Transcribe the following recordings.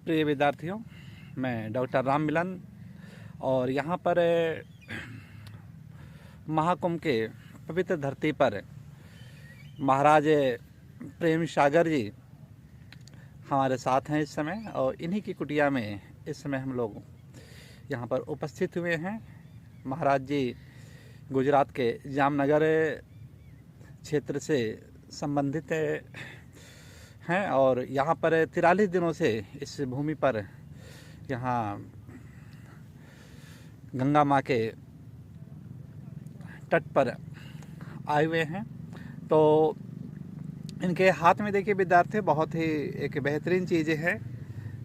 प्रिय विद्यार्थियों, मैं डॉक्टर राम मिलन और यहाँ पर महाकुंभ के पवित्र धरती पर महाराज प्रेम सागर जी हमारे साथ हैं इस समय, और इन्हीं की कुटिया में इस समय हम लोग यहाँ पर उपस्थित हुए हैं। महाराज जी गुजरात के जामनगर क्षेत्र से संबंधित हैं और यहाँ पर 43 दिनों से इस भूमि पर यहाँ गंगा माँ के तट पर आए हुए हैं। तो इनके हाथ में देखिए विद्यार्थी, बहुत ही एक बेहतरीन चीज़ें हैं।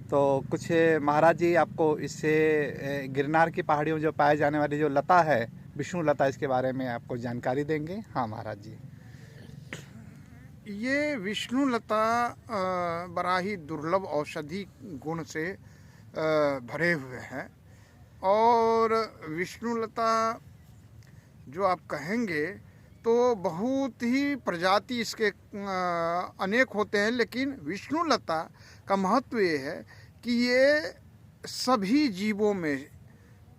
तो कुछ महाराज जी आपको इससे गिरनार की पहाड़ियों में जो पाए जाने वाली जो लता है, विष्णु लता, इसके बारे में आपको जानकारी देंगे। हाँ महाराज जी। ये विष्णु लता बड़ा ही दुर्लभ औषधि गुण से भरे हुए हैं। और विष्णु लता जो आप कहेंगे तो बहुत ही प्रजाति इसके अनेक होते हैं, लेकिन विष्णु लता का महत्व ये है कि ये सभी जीवों में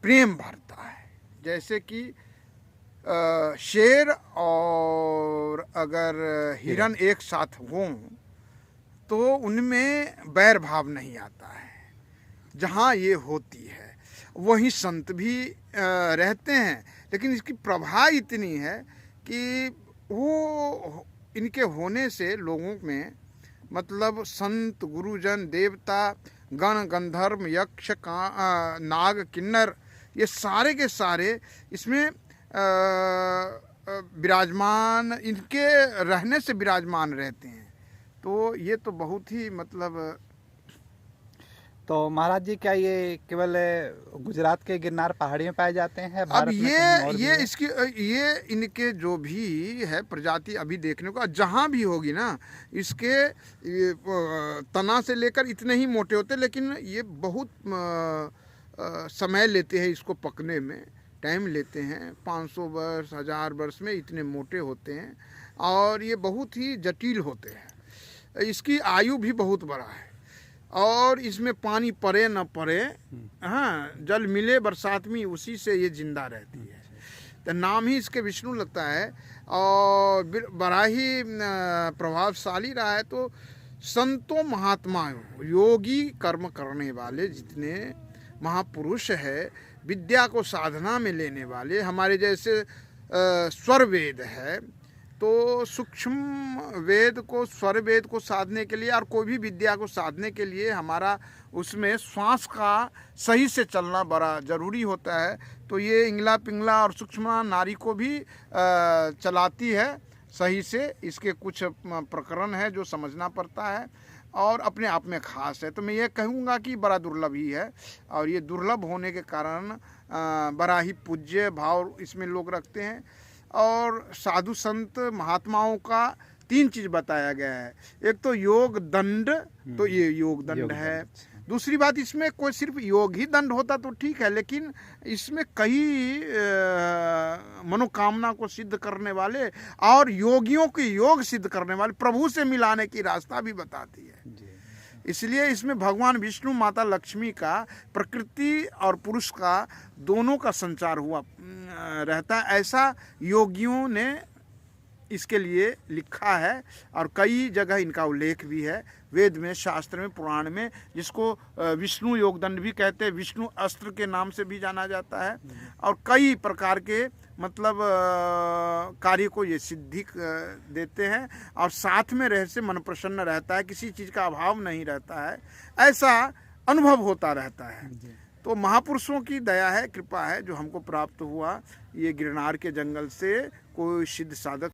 प्रेम भरता है। जैसे कि शेर और अगर हिरण एक साथ हों तो उनमें बैर भाव नहीं आता है। जहाँ ये होती है वहीं संत भी रहते हैं, लेकिन इसकी प्रभा इतनी है कि वो इनके होने से लोगों में मतलब संत, गुरुजन, देवता, गण, गंधर्व, यक्ष, नाग, किन्नर, ये सारे के सारे इसमें विराजमान, इनके रहने से विराजमान रहते हैं। तो ये तो बहुत ही मतलब। तो महाराज जी, क्या ये केवल गुजरात के गिरनार पहाड़ियों में पाए जाते हैं? अब ये इनके जो भी है प्रजाति अभी देखने को जहाँ भी होगी ना, इसके तना से लेकर इतने ही मोटे होते, लेकिन ये बहुत समय लेते हैं इसको पकने में, टाइम लेते हैं। 500 वर्ष, 1000 वर्ष में इतने मोटे होते हैं और ये बहुत ही जटिल होते हैं। इसकी आयु भी बहुत बड़ा है और इसमें पानी पड़े न पड़े, हाँ, जल मिले बरसात में, उसी से ये जिंदा रहती है। तो नाम ही इसके विष्णु लगता है और बड़ा ही प्रभावशाली रहा है। तो संतों, महात्माओं, योगी, कर्म करने वाले जितने महापुरुष है, विद्या को साधना में लेने वाले, हमारे जैसे स्वर वेद है, तो सूक्ष्म वेद को, स्वर वेद को साधने के लिए और कोई भी विद्या को साधने के लिए हमारा उसमें श्वास का सही से चलना बड़ा ज़रूरी होता है। तो ये इंगला पिंगला और सूक्ष्म नाड़ी को भी चलाती है सही से। इसके कुछ प्रकरण है जो समझना पड़ता है और अपने आप में खास है। तो मैं ये कहूँगा कि बड़ा दुर्लभ ही है, और ये दुर्लभ होने के कारण बड़ा ही पूज्य भाव इसमें लोग रखते हैं। और साधु संत महात्माओं का 3 चीज़ बताया गया है। एक तो योग दंड, तो ये योग दंड है। दूसरी बात, इसमें कोई सिर्फ योग ही दंड होता तो ठीक है, लेकिन इसमें कई मनोकामना को सिद्ध करने वाले और योगियों के योग सिद्ध करने वाले, प्रभु से मिलाने की रास्ता भी बताती है। इसलिए इसमें भगवान विष्णु, माता लक्ष्मी का, प्रकृति और पुरुष का दोनों का संचार हुआ रहता है। ऐसा योगियों ने इसके लिए लिखा है और कई जगह इनका उल्लेख भी है वेद में, शास्त्र में, पुराण में, जिसको विष्णु योगदंड भी कहते हैं, विष्णु अस्त्र के नाम से भी जाना जाता है। और कई प्रकार के मतलब कार्य को ये सिद्धि देते हैं और साथ में रह से मन प्रसन्न रहता है, किसी चीज़ का अभाव नहीं रहता है, ऐसा अनुभव होता रहता है। तो महापुरुषों की दया है, कृपा है जो हमको प्राप्त हुआ। ये गिरनार के जंगल से कोई सिद्ध साधक